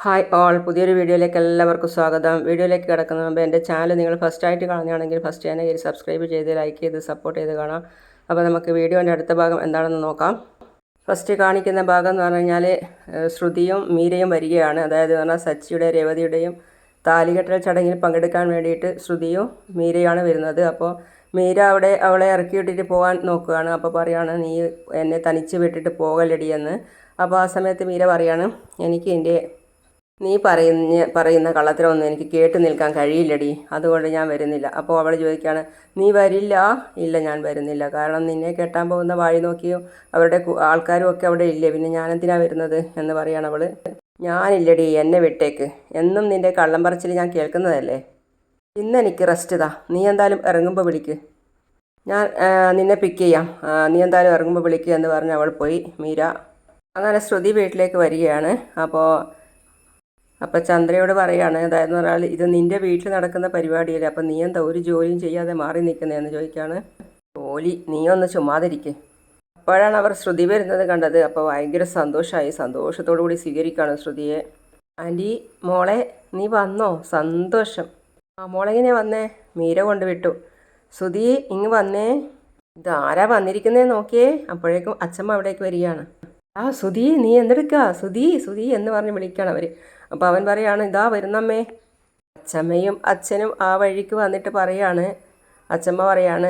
Hi all, പുതിയൊരു വീഡിയോയിലേക്ക് എല്ലാവർക്കും സ്വാഗതം. വീഡിയോയിലേക്ക് കിടക്കുന്ന മുമ്പ് എൻ്റെ ചാനൽ നിങ്ങൾ ഫസ്റ്റായിട്ട് കാണുകയാണെങ്കിൽ ഫസ്റ്റ് തന്നെ കയറി സബ്സ്ക്രൈബ് ചെയ്ത് ലൈക്ക് ചെയ്ത് സപ്പോർട്ട് ചെയ്ത് കാണാം. അപ്പോൾ നമുക്ക് വീഡിയോൻ്റെ അടുത്ത ഭാഗം എന്താണെന്ന് നോക്കാം. ഫസ്റ്റ് കാണിക്കുന്ന ഭാഗം എന്ന് പറഞ്ഞു കഴിഞ്ഞാൽ ശ്രുതിയും മീരയും വരികയാണ്. അതായത് പറഞ്ഞാൽ സച്ചിയുടെ രേവതിയുടെയും താലികെട്ടൽ ചടങ്ങിൽ പങ്കെടുക്കാൻ വേണ്ടിയിട്ട് ശ്രുതിയും മീരയാണ് വരുന്നത്. അപ്പോൾ മീര അവളെ ഇറക്കി വിട്ടിട്ട് പോകാൻ നോക്കുകയാണ്. അപ്പോൾ പറയുകയാണ്, നീ എന്നെ തനിച്ച് വിട്ടിട്ട് പോകലടിയെന്ന്. അപ്പോൾ ആ സമയത്ത് മീര പറയാണ്, എനിക്ക് നീ പറയുന്ന കള്ളത്തരമൊന്നും എനിക്ക് കേട്ട് നിൽക്കാൻ കഴിയില്ലടി, അതുകൊണ്ട് ഞാൻ വരുന്നില്ല. അപ്പോൾ അവൾ ചോദിക്കുകയാണ്, നീ വരില്ല? ഇല്ല, ഞാൻ വരുന്നില്ല. കാരണം നിന്നെ കെട്ടാൻ പോകുന്ന വഴി നോക്കിയും അവരുടെ ആൾക്കാരും ഒക്കെ അവിടെ ഇല്ലേ, പിന്നെ ഞാനെന്തിനാ വരുന്നത് എന്ന് പറയാണ് അവൾ. ഞാനില്ലടി, എന്നെ വിട്ടേക്ക്. എന്നും നിൻ്റെ കള്ളം പറച്ചിൽ ഞാൻ കേൾക്കുന്നതല്ലേ. ഇന്നെനിക്ക് റെസ്റ്റ് താ. നീ എന്തായാലും ഇറങ്ങുമ്പോൾ വിളിക്ക്, ഞാൻ നിന്നെ പിക്ക് ചെയ്യാം. നീ എന്തായാലും ഇറങ്ങുമ്പോൾ വിളിക്കുക എന്ന് പറഞ്ഞ് അവൾ പോയി മീര. അങ്ങനെ ശ്രുതി വീട്ടിലേക്ക് വരികയാണ്. അപ്പോൾ ചന്ദ്രയോട് പറയുകയാണ്, അതായത് പറഞ്ഞാൽ ഇത് നിൻ്റെ വീട്ടിൽ നടക്കുന്ന പരിപാടിയല്ലേ, അപ്പം നീ എന്താ ഒരു ജോലിയും ചെയ്യാതെ മാറി നിൽക്കുന്നതെന്ന് ചോദിക്കുകയാണ്. ജോലി? നീ ഒന്ന് ചുമ്മാതിരിക്കേ. അപ്പോഴാണ് അവർ ശ്രുതി വരുന്നത് കണ്ടത്. അപ്പോൾ ഭയങ്കര സന്തോഷമായി. സന്തോഷത്തോടു കൂടി സ്വീകരിക്കുകയാണ് ശ്രുതിയെ. ആൻറ്റി, മോളെ നീ വന്നോ? സന്തോഷം. ആ, മോളെങ്ങനെ വന്നേ? മീര കൊണ്ടുവിട്ടു. ശ്രുതി ഇങ്ങ് വന്നേ. ഇതാരാ വന്നിരിക്കുന്നതെന്ന് നോക്കിയേ. അപ്പോഴേക്കും അച്ഛമ്മ അവിടേക്ക് വരികയാണ്. ആ ശ്രുതി, നീ എന്തെടുക്കുക? ശ്രുതി ശ്രുതി എന്ന് പറഞ്ഞ് വിളിക്കുകയാണ് അവർ. അപ്പോൾ അവൻ പറയാണ്, ഇതാ വരുന്നമ്മേ. അച്ഛമ്മയും അച്ഛനും ആ വഴിക്ക് വന്നിട്ട് പറയാണ്. അച്ഛമ്മ പറയാണ്,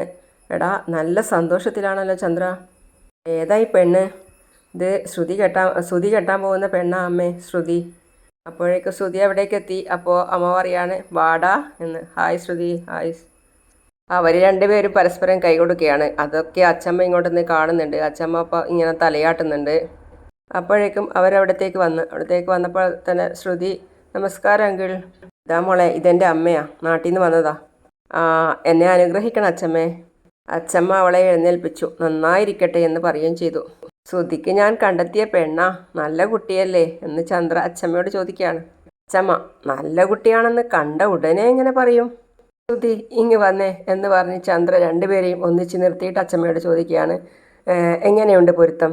എടാ നല്ല സന്തോഷത്തിലാണല്ലോ ചന്ദ്ര. ഏതായി പെണ്ണ്? ഇത് ശ്രുതി കെട്ടാൻ പോകുന്ന പെണ്ണാ അമ്മേ, ശ്രുതി. അപ്പോഴേക്ക് ശ്രുതി അവിടേക്ക് എത്തി. അപ്പോൾ അമ്മ പറയാണ്, വാടാ എന്ന്. ഹായ് ശ്രുതി, ഹായ്. അവർ രണ്ടുപേരും പരസ്പരം കൈ കൊടുക്കുകയാണ്. അതൊക്കെ അച്ഛമ്മ ഇങ്ങോട്ടൊന്ന് കാണുന്നുണ്ട്. അച്ഛമ്മ അപ്പോൾ ഇങ്ങനെ തലയാട്ടുന്നുണ്ട്. അപ്പോഴേക്കും അവിടത്തേക്ക് വന്നപ്പോൾ തന്നെ ശ്രുതി, നമസ്കാരം അങ്കിൾ. ഇതാ മോളെ, ഇതെൻ്റെ അമ്മയാ, നാട്ടിൽ നിന്ന് വന്നതാ. എന്നെ അനുഗ്രഹിക്കണം അച്ഛമ്മേ. അച്ഛമ്മ അവളെ എഴുന്നേൽപ്പിച്ചു. നന്നായിരിക്കട്ടെ എന്ന് പറയുകയും ചെയ്തു. ശ്രുതിക്ക് ഞാൻ കണ്ടെത്തിയ പെണ്ണാ, നല്ല കുട്ടിയല്ലേ എന്ന് ചന്ദ്ര അച്ഛമ്മയോട് ചോദിക്കുകയാണ്. അച്ഛമ്മ, നല്ല കുട്ടിയാണെന്ന് കണ്ട ഉടനെ എങ്ങനെ പറയും? ശ്രുതി ഇങ്ങ് വന്നേ എന്ന് പറഞ്ഞ് ചന്ദ്ര രണ്ടുപേരെയും ഒന്നിച്ച് നിർത്തിയിട്ട് അച്ഛമ്മയോട് ചോദിക്കുകയാണ്, എങ്ങനെയുണ്ട് പൊരുത്തം?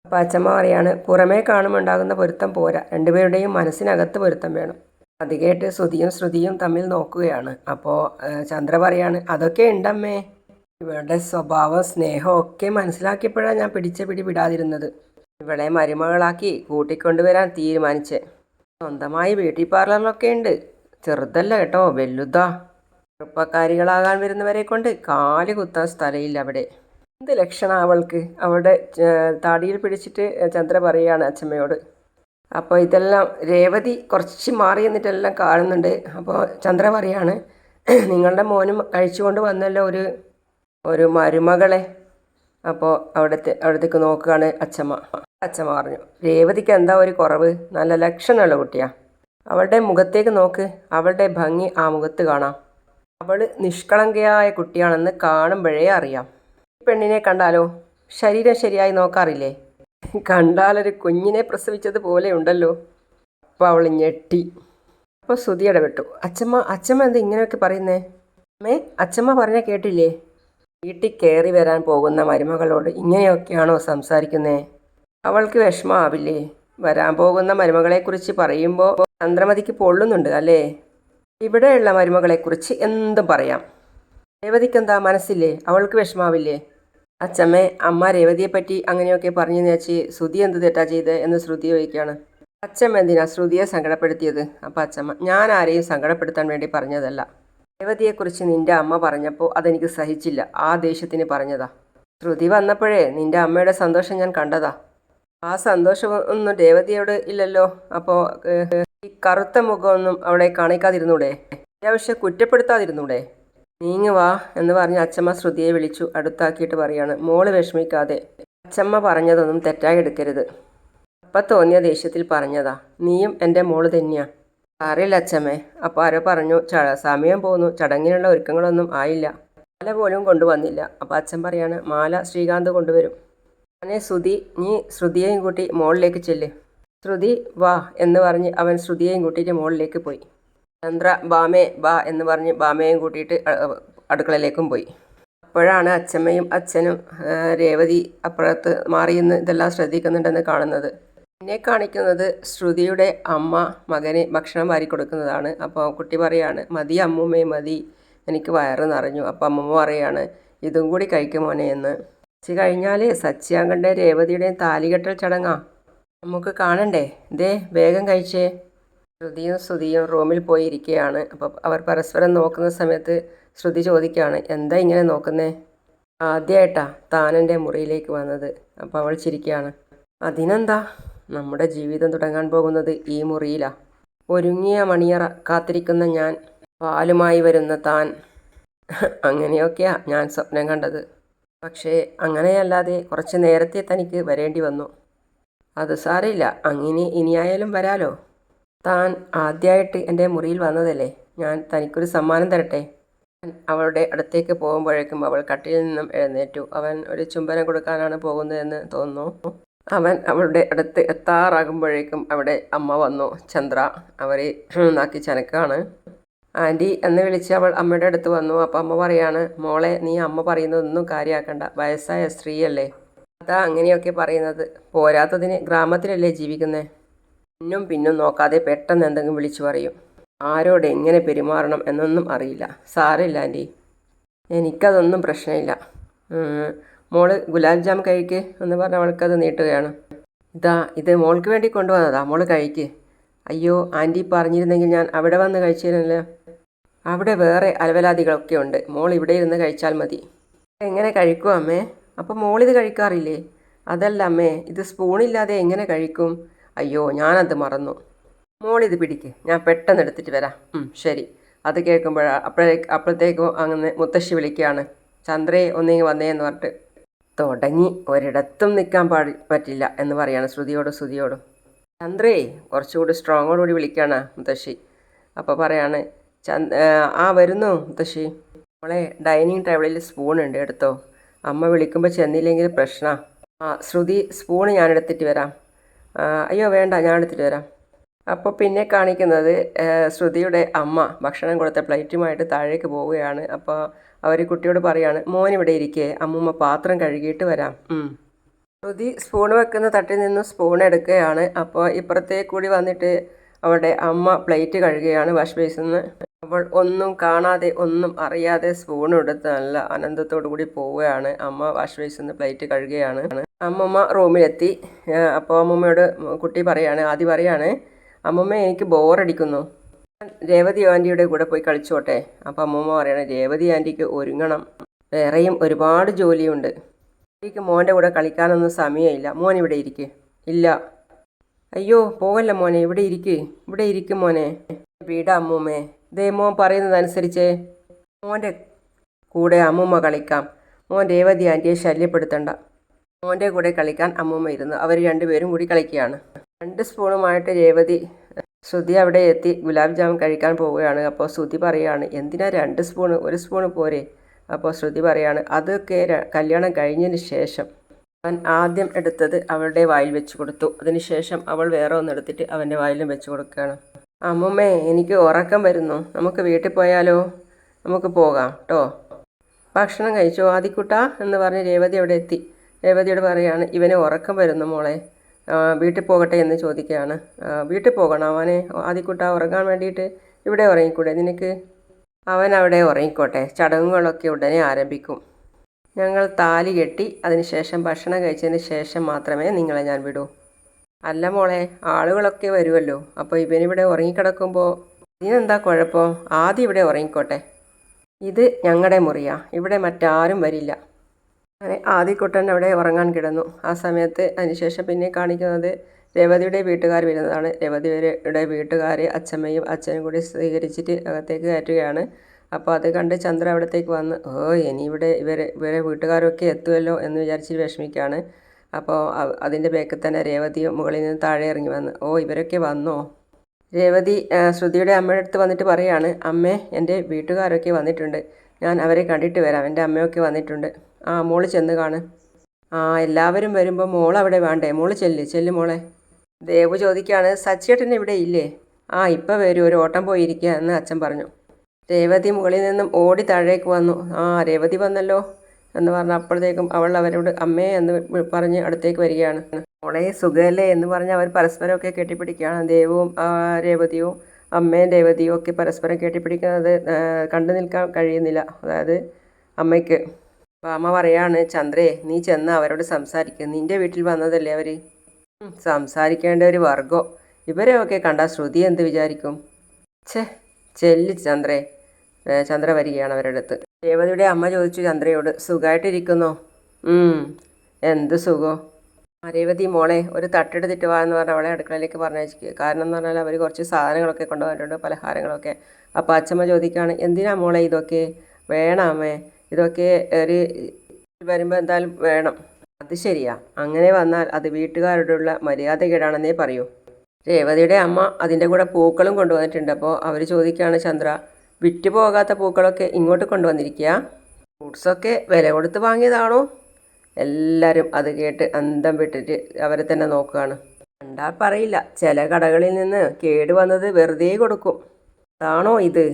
അപ്പോൾ അച്ഛമ്മ പറയാണ്, പുറമേ കാണുമുണ്ടാകുന്ന പൊരുത്തം പോരാ, രണ്ടുപേരുടെയും മനസ്സിനകത്ത് പൊരുത്തം വേണം. അത് കേട്ട് ശ്രുതിയും തമ്മിൽ നോക്കുകയാണ്. അപ്പോൾ ചന്ദ്ര പറയാണ്, അതൊക്കെ ഉണ്ടമ്മേ. ഇവളുടെ സ്വഭാവം സ്നേഹം ഒക്കെ മനസ്സിലാക്കിയപ്പോഴാണ് ഞാൻ പിടി വിടാതിരുന്നത്. ഇവളെ മരുമകളാക്കി കൂട്ടിക്കൊണ്ടുവരാൻ തീരുമാനിച്ചേ. സ്വന്തമായി ബ്യൂട്ടി പാർലറിലൊക്കെ ഉണ്ട്. ചെറുതല്ല കേട്ടോ, വലുതാ. ചെറുപ്പക്കാരികളാകാൻ വരുന്നവരെ കൊണ്ട് കാല് കുത്താൻ സ്ഥലമില്ല അവിടെ. എന്ത് ലക്ഷണം അവൾക്ക്? അവളുടെ താടിയിൽ പിടിച്ചിട്ട് ചന്ദ്ര പറയുകയാണ് അച്ഛമ്മയോട്. അപ്പോൾ ഇതെല്ലാം രേവതി കുറച്ച് മാറി എന്നിട്ടെല്ലാം കാണുന്നുണ്ട്. അപ്പോൾ ചന്ദ്ര പറയാണ്, നിങ്ങളുടെ മോനും കഴിച്ചുകൊണ്ട് വന്നല്ലോ ഒരു മരുമകളെ. അപ്പോൾ അവിടത്തേക്ക് നോക്കുകയാണ് അച്ഛമ്മ. അച്ഛമ്മ പറഞ്ഞു, രേവതിക്ക് എന്താ ഒരു കുറവ്? നല്ല ലക്ഷണമുള്ള കുട്ടിയാ. അവളുടെ മുഖത്തേക്ക് നോക്ക്, അവളുടെ ഭംഗി ആ മുഖത്ത് കാണാം. അവൾ നിഷ്കളങ്കയായ കുട്ടിയാണെന്ന് കാണുമ്പോഴേ അറിയാം. പെണ്ണിനെ കണ്ടാലോ ശരീരം ശരിയായി നോക്കാറില്ലേ? കണ്ടാലൊരു കുഞ്ഞിനെ പ്രസവിച്ചതുപോലെ ഉണ്ടല്ലോ. അപ്പോൾ അവൾ ഞെട്ടി. അപ്പോൾ ശ്രുതി ഇടപെട്ടു. അച്ഛമ്മ എന്താ ഇങ്ങനെയൊക്കെ പറയുന്നേ? അച്ഛമ്മ പറഞ്ഞ കേട്ടില്ലേ? വീട്ടിൽ കയറി വരാൻ പോകുന്ന മരുമകളോട് ഇങ്ങനെയൊക്കെയാണോ സംസാരിക്കുന്നേ? അവൾക്ക് വിഷമമാവില്ലേ? വരാൻ പോകുന്ന മരുമകളെക്കുറിച്ച് പറയുമ്പോൾ ചന്ദ്രമതിക്ക് പൊള്ളുന്നുണ്ട് അല്ലേ? ഇവിടെയുള്ള മരുമകളെക്കുറിച്ച് എന്തും പറയാം. രേവതിക്കെന്താ മനസ്സില്ലേ? അവൾക്ക് വിഷമാവില്ലേ? അച്ഛമ്മേ, അമ്മ രേവതിയെപ്പറ്റി അങ്ങനെയൊക്കെ പറഞ്ഞെന്ന് വെച്ച് ശ്രുതി എന്ത് തെറ്റാ ചെയ്ത് എന്ന് ശ്രുതി ചോദിക്കുകയാണ്. അച്ഛമ്മ എന്തിനാ ശ്രുതിയെ സങ്കടപ്പെടുത്തിയത്? അപ്പം അച്ഛമ്മ, ഞാൻ ആരെയും സങ്കടപ്പെടുത്താൻ വേണ്ടി പറഞ്ഞതല്ല. രേവതിയെക്കുറിച്ച് നിൻ്റെ അമ്മ പറഞ്ഞപ്പോൾ അതെനിക്ക് സഹിച്ചില്ല, ആ ദേഷ്യത്തിന് പറഞ്ഞതാ. ശ്രുതി വന്നപ്പോഴേ നിൻ്റെ അമ്മയുടെ സന്തോഷം ഞാൻ കണ്ടതാ. ആ സന്തോഷം ഒന്നും രേവതിയോട് ഇല്ലല്ലോ. അപ്പോൾ ഈ കറുത്ത മുഖമൊന്നും അവിടെ കാണിക്കാതിരുന്നൂടെ? അത്യാവശ്യം കുറ്റപ്പെടുത്താതിരുന്നൂടെ? നീങ്ങ് വാ എന്ന് പറഞ്ഞ് അച്ഛമ്മ ശ്രുതിയെ വിളിച്ചു അടുത്താക്കിയിട്ട് പറയാണ്, മോള് വിഷമിക്കാതെ. അച്ഛമ്മ പറഞ്ഞതൊന്നും തെറ്റായി എടുക്കരുത്. അപ്പം തോന്നിയ ദേഷ്യത്തിൽ പറഞ്ഞതാ. നീയും എൻ്റെ മോള് തന്നെയാ. അറിയില്ല അച്ഛമ്മേ. അപ്പോൾ ആരോ പറഞ്ഞു സമയം പോന്നു, ചടങ്ങിനുള്ള ഒരുക്കങ്ങളൊന്നും ആയില്ല, മാല പോലും കൊണ്ടുവന്നില്ല. അപ്പോൾ അച്ഛൻ പറയാണ്, മാല ശ്രീകാന്ത് കൊണ്ടുവരും. അങ്ങനെ നീ ശ്രുതിയെയും കൂട്ടി മോളിലേക്ക് ചെല്ല്. ശ്രുതി വാ എന്ന് പറഞ്ഞ് അവൻ ശ്രുതിയെയും കൂട്ടിയിട്ട് മുകളിലേക്ക് പോയി. ചന്ദ്ര ബാമേ ബാ എന്ന് പറഞ്ഞ് ബാമയെയും കൂട്ടിയിട്ട് അടുക്കളയിലേക്കും പോയി. അപ്പോഴാണ് അച്ഛമ്മയും അച്ഛനും രേവതി അപ്പുറത്ത് മാറിയെന്ന് ഇതെല്ലാം ശ്രദ്ധിക്കുന്നുണ്ടെന്ന് കാണുന്നത്. പിന്നെ കാണിക്കുന്നത് ശ്രുതിയുടെ അമ്മ മകന് ഭക്ഷണം വാരി കൊടുക്കുന്നതാണ്. അപ്പോൾ കുട്ടി പറയാണ്, മതി അമ്മൂമ്മേ മതി, എനിക്ക് വയറ് നിറഞ്ഞു. അപ്പോൾ അമ്മൂമ്മ പറയാണ്, ഇതും കൂടി കഴിക്കും മോനെ എന്ന്. വെച്ച് കഴിഞ്ഞാൽ സത്യാങ്കൻ്റെ രേവതിയുടെയും താലികെട്ടൽ ചടങ്ങാ, നമുക്ക് കാണണ്ടേ. ഇതേ വേഗം കഴിച്ചേ. ശ്രുതിയും ശ്രുതിയും റൂമിൽ പോയി ഇരിക്കുകയാണ്. അപ്പോൾ അവർ പരസ്പരം നോക്കുന്ന സമയത്ത് ശ്രുതി ചോദിക്കുകയാണ്, എന്താ ഇങ്ങനെ നോക്കുന്നേ? ആദ്യമായിട്ടാ താനെൻ്റെ മുറിയിലേക്ക് വന്നത്. അപ്പോൾ അവൾ ചിരിക്കുകയാണ്. അതിനെന്താ, നമ്മുടെ ജീവിതം തുടങ്ങാൻ പോകുന്നത് ഈ മുറിയിലാണ്. ഒരുങ്ങിയ മണിയറ കാത്തിരിക്കുന്ന ഞാൻ, പാലുമായി വരുന്ന താൻ. അങ്ങനെയൊക്കെയാ ഞാൻ സ്വപ്നം കണ്ടത്. പക്ഷേ അങ്ങനെയല്ലാതെ കുറച്ച് നേരത്തെ തനിക്ക് വരേണ്ടി വന്നു. അത് സാരമില്ല, അങ്ങനെ ഇനിയായാലും വരാലോ. താൻ ആദ്യമായിട്ട് എൻ്റെ മുറിയിൽ വന്നതല്ലേ, ഞാൻ തനിക്കൊരു സമ്മാനം തരട്ടെ. അവളുടെ അടുത്തേക്ക് പോകുമ്പോഴേക്കും അവൾ കട്ടിലിൽ നിന്നും എഴുന്നേറ്റു. അവൻ ഒരു ചുംബനം കൊടുക്കാനാണ് പോകുന്നതെന്ന് തോന്നുന്നു. അവൻ അവളുടെ അടുത്ത് എത്താറാകുമ്പോഴേക്കും അവിടെ അമ്മ വന്നു, ചന്ദ്ര. അവരെ നാക്കി ചനക്കാണ്. ആൻറ്റി എന്ന് വിളിച്ച് അവൾ അമ്മയുടെ അടുത്ത് വന്നു. അപ്പം അമ്മ പറയാണ്, മോളെ നീ അമ്മ പറയുന്നതൊന്നും കാര്യമാക്കണ്ട, വയസ്സായ സ്ത്രീയല്ലേ, അതാ അങ്ങനെയൊക്കെ പറയുന്നത്. പോരാത്തതിന് ഗ്രാമത്തിലല്ലേ ജീവിക്കുന്നത്. പിന്നും നോക്കാതെ പെട്ടെന്ന് എന്തെങ്കിലും വിളിച്ചു പറയും. ആരോട് എങ്ങനെ പെരുമാറണം എന്നൊന്നും അറിയില്ല. സാരമില്ല ആൻറ്റി, എനിക്കതൊന്നും പ്രശ്നമില്ല. മോള് ഗുലാബ് ജാം കഴിക്ക് എന്ന് പറഞ്ഞ് അവൾക്കത് നീട്ടുകയാണ്. ഇത് മോൾക്ക് വേണ്ടി കൊണ്ടുവന്നതാ, മോള് കഴിക്ക്. അയ്യോ ആൻറ്റി പറഞ്ഞിരുന്നെങ്കിൽ ഞാൻ അവിടെ വന്ന് കഴിച്ചിരുന്നല്ലോ. അവിടെ വേറെ അലവലാദികളൊക്കെ ഉണ്ട്, മോൾ ഇവിടെ ഇരുന്ന് കഴിച്ചാൽ മതി. എങ്ങനെ കഴിക്കും അമ്മേ? അപ്പോൾ മോളിത് കഴിക്കാറില്ലേ? അതല്ല അമ്മേ, ഇത് സ്പൂണില്ലാതെ എങ്ങനെ കഴിക്കും? അയ്യോ ഞാനത് മറന്നു. മോളിത് പിടിക്ക്, ഞാൻ പെട്ടെന്ന് എടുത്തിട്ട് വരാം. ശരി. അത് അപ്പോഴത്തേക്കും അങ്ങനെ മുത്തശ്ശി വിളിക്കുകയാണ്, ചന്ദ്രയെ ഒന്നിങ്ങ് വന്നേന്ന് പറഞ്ഞിട്ട്. തുടങ്ങി, ഒരിടത്തും നിൽക്കാൻ പറ്റില്ല എന്ന് പറയാണ് ശ്രുതിയോടും. ചന്ദ്രയെ കുറച്ചുകൂടി സ്ട്രോങ്ങോടുകൂടി വിളിക്കുകയാണ് മുത്തശ്ശി. അപ്പോൾ പറയാണ്, വരുന്നു മുത്തശ്ശി. നമ്മളെ ഡൈനിങ് ടേബിളിൽ സ്പൂണുണ്ട്, എടുത്തോ. അമ്മ വിളിക്കുമ്പോൾ ചെന്നില്ലെങ്കിൽ പ്രശ്നമാണ്. ശ്രുതി, സ്പൂണ് ഞാൻ എടുത്തിട്ട് വരാം. അയ്യോ വേണ്ട, ഞാൻ എടുത്തിട്ട് വരാം. അപ്പോൾ പിന്നെ കാണിക്കുന്നത് ശ്രുതിയുടെ അമ്മ ഭക്ഷണം കൊടുത്ത പ്ലേറ്റുമായിട്ട് താഴേക്ക് പോവുകയാണ്. അപ്പോൾ അവർ കുട്ടിയോട് പറയാണ്, മോനിവിടെ ഇരിക്കേ, അമ്മൂമ്മ പാത്രം കഴുകിയിട്ട് വരാം. ശ്രുതി സ്പൂൺ വെക്കുന്ന തട്ടിൽ നിന്നും സ്പൂൺ എടുക്കുകയാണ്. അപ്പോൾ ഇപ്പുറത്തേക്ക് കൂടി വന്നിട്ട് അവളുടെ അമ്മ പ്ലേറ്റ് കഴുകുകയാണ് വാഷ് ബേസിൽ നിന്ന്. അവൾ ഒന്നും കാണാതെ ഒന്നും അറിയാതെ സ്പൂൺ എടുത്ത് നല്ല ആനന്ദത്തോടു കൂടി പോവുകയാണ്. അമ്മ വാഷ് ബേസിൽ നിന്ന് പ്ലേറ്റ് കഴുകുകയാണ്. അമ്മമ്മ റൂമിലെത്തി. അപ്പോൾ അമ്മമ്മയോട് കുട്ടി പറയാണ്, അമ്മമ്മ എനിക്ക് ബോറടിക്കുന്നു, രേവതി ആൻറ്റിയുടെ കൂടെ പോയി കളിച്ചോട്ടെ. അപ്പോൾ അമ്മമ്മ പറയാണ്, രേവതി ആൻറ്റിക്ക് ഒരുങ്ങണം, വേറെയും ഒരുപാട് ജോലിയുണ്ട്, എനിക്ക് മോൻ്റെ കൂടെ കളിക്കാനൊന്നും സമയമില്ല, മോൻ ഇവിടെ ഇരിക്ക്. ഇല്ല. അയ്യോ പോകല്ല മോനെ, ഇവിടെ ഇരിക്കും മോനെ. വീടാ അമ്മൂമ്മേ, ദേ മോൻ പറയുന്നതനുസരിച്ചേ, മോൻ്റെ കൂടെ അമ്മൂമ്മ കളിക്കാം, മോൻ രേവതി ആൻറ്റിയെ ശല്യപ്പെടുത്തണ്ട. മോൻ്റെ കൂടെ കളിക്കാൻ അമ്മൂമ്മ ഇരുന്നു. അവർ രണ്ടുപേരും കൂടി കളിക്കുകയാണ്. 2 സ്പൂണുമായിട്ട് ശ്രുതി അവിടെ എത്തി ഗുലാബ് ജാമുൻ കഴിക്കാൻ പോവുകയാണ്. അപ്പോൾ ശ്രുതി പറയാണ്, എന്തിനാ 2 സ്പൂണ്, 1 സ്പൂണ് പോരെ? അപ്പോൾ ശ്രുതി പറയാണ്, അതൊക്കെ കല്യാണം കഴിഞ്ഞതിന് ശേഷം. അവൻ ആദ്യം എടുത്തത് അവളുടെ വായിൽ വെച്ച് കൊടുത്തു. അതിനുശേഷം അവൾ വേറെ ഒന്നെടുത്തിട്ട് അവൻ്റെ വായിലും വെച്ച് കൊടുക്കുകയാണ്. അമ്മൂമ്മേ എനിക്ക് ഉറക്കം വരുന്നു, നമുക്ക് വീട്ടിൽ പോയാലോ? നമുക്ക് പോകാം കേട്ടോ. ഭക്ഷണം കഴിച്ചോ ആദിക്കുട്ടാ എന്ന് പറഞ്ഞ് രേവതി അവിടെ എത്തി. രേവതിയോട് പറയാണ്, ഇവന് ഉറക്കം വരുന്നു മോളെ, വീട്ടിൽ പോകട്ടെ എന്ന് ചോദിക്കുകയാണ്. വീട്ടിൽ പോകണം അവനെ, ആദിക്കുട്ട ഉറങ്ങാൻ വേണ്ടിയിട്ട് ഇവിടെ ഉറങ്ങിക്കൂടെ നിനക്ക്? അവൻ അവിടെ ഉറങ്ങിക്കോട്ടെ, ചടങ്ങുകളൊക്കെ ഉടനെ ആരംഭിക്കും. ഞങ്ങൾ താലി കെട്ടി അതിനുശേഷം ഭക്ഷണം കഴിച്ചതിന് ശേഷം മാത്രമേ നിങ്ങളെ ഞാൻ വിടൂ. അല്ല മോളെ, ആളുകളൊക്കെ വരുമല്ലോ, അപ്പോൾ ഇവനിവിടെ ഉറങ്ങിക്കിടക്കുമ്പോൾ ഇതിനെന്താ കുഴപ്പം? ആദ്യം ഇവിടെ ഉറങ്ങിക്കോട്ടെ, ഇത് ഞങ്ങളുടെ മുറിയാണ്, ഇവിടെ മറ്റാരും വരില്ല. അങ്ങനെ ആദിക്കുട്ടൻ അവിടെ ഉറങ്ങാൻ കിടന്നു. ആ സമയത്ത് അതിനുശേഷം പിന്നെ കാണിക്കുന്നത് രേവതിയുടെ വീട്ടുകാർ വരുന്നതാണ്. രേവതിയുടെ വീട്ടുകാർ അച്ഛമ്മയും അച്ഛനും കൂടി സ്വീകരിച്ചിട്ട് അകത്തേക്ക് കയറ്റുകയാണ്. അപ്പോൾ അത് കണ്ട് ചന്ദ്ര അവിടത്തേക്ക് വന്ന്, ഇനി ഇവരെ വീട്ടുകാരൊക്കെ എത്തുമല്ലോ എന്ന് വിചാരിച്ചിട്ട് വിഷമിക്കുകയാണ്. അപ്പോൾ അതിൻ്റെ ബേക്കിൽ തന്നെ രേവതിയും മുകളിൽ നിന്ന് താഴെ ഇറങ്ങി വന്ന്, ഇവരൊക്കെ വന്നോ? രേവതി ശ്രുതിയുടെ അമ്മയുടെ അടുത്ത് വന്നിട്ട് പറയാണ്, അമ്മേ എൻ്റെ വീട്ടുകാരൊക്കെ വന്നിട്ടുണ്ട്, ഞാൻ അവരെ കണ്ടിട്ട് വരാം, എൻ്റെ അമ്മയൊക്കെ വന്നിട്ടുണ്ട്. മോള് ചെന്ന് കാണ്. എല്ലാവരും വരുമ്പോൾ മോൾ അവിടെ വേണ്ടേ? മോള് ചെല്ല് മോളെ. ദേവു ചോദിക്കുകയാണ്, സച്ചിയേട്ടൻ ഇവിടെ ഇല്ലേ? ഇപ്പം വരും, ഒരു ഓട്ടം പോയിരിക്കുക എന്ന് അച്ഛൻ പറഞ്ഞു. രേവതി മുകളിൽ നിന്നും ഓടി താഴേക്ക് വന്നു. രേവതി വന്നല്ലോ എന്ന് പറഞ്ഞ അപ്പോഴത്തേക്കും അവൾ അവരോട് അമ്മേ എന്ന് പറഞ്ഞ് അടുത്തേക്ക് വരികയാണ്. മോളെ സുഖമല്ലേ എന്ന് പറഞ്ഞ് അവർ പരസ്പരമൊക്കെ കെട്ടിപ്പിടിക്കുകയാണ്. ദേവും രേവതിയും അമ്മയും രേവതിയും ഒക്കെ പരസ്പരം കെട്ടിപ്പിടിക്കുന്നത് കണ്ടു നിൽക്കാൻ കഴിയുന്നില്ല. അതായത് അമ്മയ്ക്ക്. അപ്പോൾ അമ്മ പറയാണ്, ചന്ദ്രേ നീ ചെന്ന് അവരോട് സംസാരിക്കുക, നിൻ്റെ വീട്ടിൽ വന്നതല്ലേ അവർ. സംസാരിക്കേണ്ട ഒരു വർഗം. ഇവരെയൊക്കെ കണ്ടാൽ ശ്രുതി എന്ത് വിചാരിക്കും? ഛേ, ചെല്ലി ചന്ദ്രേ. ചന്ദ്ര വരികയാണ് അവരുടെ അടുത്ത്. രേവതിയുടെ അമ്മ ചോദിച്ചു ചന്ദ്രയോട്, സുഖമായിട്ടിരിക്കുന്നോ? എന്ത് സുഖോ? രേവതി മോളെ ഒരു തട്ടെടുത്തിട്ട് വാ എന്ന് പറഞ്ഞാൽ അവളെ അടുക്കളയിലേക്ക് പറഞ്ഞയച്ചിരിക്കുക. കാരണം എന്ന് പറഞ്ഞാൽ അവർ കുറച്ച് സാധനങ്ങളൊക്കെ കൊണ്ടുവന്നിട്ടുണ്ട്, പലഹാരങ്ങളൊക്കെ. അപ്പോൾ അച്ഛമ്മ ചോദിക്കുകയാണ്, എന്തിനാ മോളെ ഇതൊക്കെ? വേണമേ, ഇതൊക്കെ ഒരു വരുമ്പോൾ എന്തായാലും വേണം. അത് ശരിയാ, അങ്ങനെ വന്നാൽ അത് വീട്ടുകാരോടുള്ള മര്യാദകേടാണെന്നേ പറയൂ. രേവതിയുടെ അമ്മ അതിൻ്റെ കൂടെ പൂക്കളും കൊണ്ടുവന്നിട്ടുണ്ട്. അപ്പോൾ അവർ ചോദിക്കുകയാണ്, ചന്ദ്ര വിറ്റുപോകാത്ത പൂക്കളൊക്കെ ഇങ്ങോട്ട് കൊണ്ടുവന്നിരിക്കുക, ഫ്രൂട്ട്സൊക്കെ വില കൊടുത്ത് വാങ്ങിയതാണോ? എല്ലാവരും അത് കേട്ട് അന്തം വിട്ടിട്ട് അവരെ തന്നെ നോക്കുകയാണ്. കണ്ടാൽ പറയില്ല, ചില കടകളിൽ നിന്ന് കേടുവന്നത് വെറുതെ കൊടുക്കും. അതാണോ ഇത്?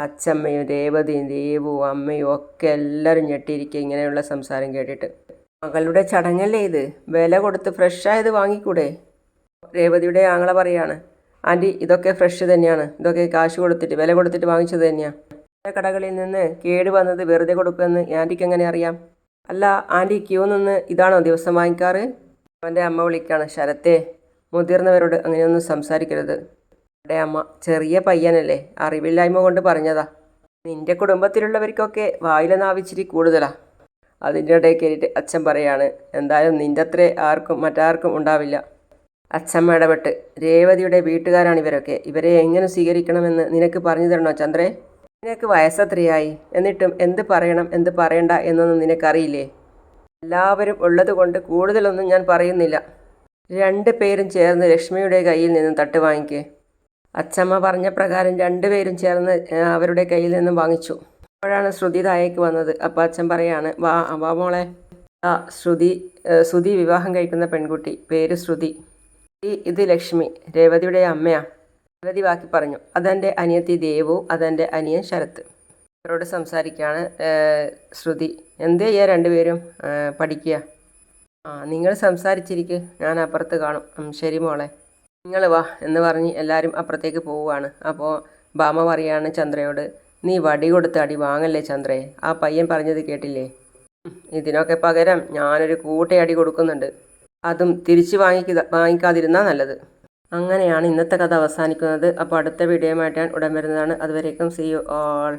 അച്ഛമ്മയും രേവതിയും ദേവും അമ്മയും ഒക്കെ എല്ലാവരും ഞെട്ടിയിരിക്കുക ഇങ്ങനെയുള്ള സംസാരം കേട്ടിട്ട്. മകളുടെ ചടങ്ങല്ലേ ഇത്, വില കൊടുത്ത് ഫ്രഷായത് വാങ്ങിക്കൂടെ? രേവതിയുടെ ആങ്ങള പറയാണ്, ആൻറ്റി ഇതൊക്കെ ഫ്രഷ് തന്നെയാണ്, ഇതൊക്കെ കാശ് കൊടുത്തിട്ട് വില കൊടുത്തിട്ട് വാങ്ങിച്ചത് തന്നെയാണ്. ചില കടകളിൽ നിന്ന് കേട് വന്നത് വെറുതെ കൊടുക്കുമെന്ന് ആൻറ്റിക്ക് എങ്ങനെ അറിയാം? അല്ല ആൻറ്റി ക്യൂ നിന്ന് ഇതാണോ ദിവസം വാങ്ങിക്കാറ്? അവൻ്റെ അമ്മ വിളിക്കാണ്, ശരത്തെ മുതിർന്നവരോട് അങ്ങനെയൊന്നും സംസാരിക്കരുത്. എൻ്റെ അമ്മ ചെറിയ പയ്യനല്ലേ, അറിവില്ലായ്മ കൊണ്ട് പറഞ്ഞതാ. നിൻ്റെ കുടുംബത്തിലുള്ളവർക്കൊക്കെ വായില നാവിച്ചിരി കൂടുതലാ. അതിൻ്റെ ഇടയിൽ കയറിയിട്ട് അച്ഛൻ പറയാണ്, എന്തായാലും നിൻ്റെ അത്രേ മറ്റാർക്കും ഉണ്ടാവില്ല. അച്ഛമ്മ ഇടപെട്ട്, രേവതിയുടെ വീട്ടുകാരാണ് ഇവരൊക്കെ, ഇവരെ എങ്ങനെ സ്വീകരിക്കണമെന്ന് നിനക്ക് പറഞ്ഞു തരണോ ചന്ദ്രേ? നിനക്ക് വയസ്സത്രയായി, എന്നിട്ടും എന്ത് പറയണം എന്ത് പറയണ്ട എന്നൊന്നും നിനക്കറിയില്ലേ? എല്ലാവരും ഉള്ളത് കൊണ്ട് കൂടുതലൊന്നും ഞാൻ പറയുന്നില്ല. 2 പേരും ചേർന്ന് ലക്ഷ്മിയുടെ കയ്യിൽ നിന്നും തട്ട് വാങ്ങിക്കേ. അച്ഛമ്മ പറഞ്ഞ പ്രകാരം 2 പേരും ചേർന്ന് അവരുടെ കയ്യിൽ നിന്നും വാങ്ങിച്ചു. അപ്പോഴാണ് ശ്രുതി താഴേക്ക് വന്നത്. അപ്പോൾ അച്ഛൻ പറയാണ്, വാ മോളെ. ശ്രുതി വിവാഹം കഴിക്കുന്ന പെൺകുട്ടി, പേര് ശ്രുതി. ഇത് ലക്ഷ്മി, രേവതിയുടെ അമ്മയാ. രേവതി ബാക്കി പറഞ്ഞു, അതെൻ്റെ അനിയത്തി ദേവു, അതെൻ്റെ അനിയൻ ശരത്ത്. അവരോട് സംസാരിക്കുകയാണ് ശ്രുതി. എന്ത് ചെയ്യുക 2 പേരും? പഠിക്കുക. നിങ്ങൾ സംസാരിച്ചിരിക്കുക, ഞാൻ അപ്പുറത്ത് കാണും. ശരി മോളെ, നിങ്ങൾ വാ എന്ന് പറഞ്ഞ് എല്ലാവരും അപ്പുറത്തേക്ക് പോവുകയാണ്. അപ്പോൾ ബാമ പറയാണ് ചന്ദ്രയോട്, നീ വടി കൊടുത്ത് അടി വാങ്ങല്ലേ ചന്ദ്രയെ, ആ പയ്യൻ പറഞ്ഞത് കേട്ടില്ലേ? ഇതിനൊക്കെ പകരം ഞാനൊരു കൂട്ടയടി കൊടുക്കുന്നുണ്ട്, അതും തിരിച്ച് വാങ്ങിക്കാതിരുന്നാൽ നല്ലത്. അങ്ങനെയാണ് ഇന്നത്തെ കഥ അവസാനിക്കുന്നത്. അപ്പോൾ അടുത്ത വീഡിയോയുമായിട്ട് ഞാൻ ഉടൻ വരുന്നതാണ്. അതുവരേക്കും സീ യു ഓൾ.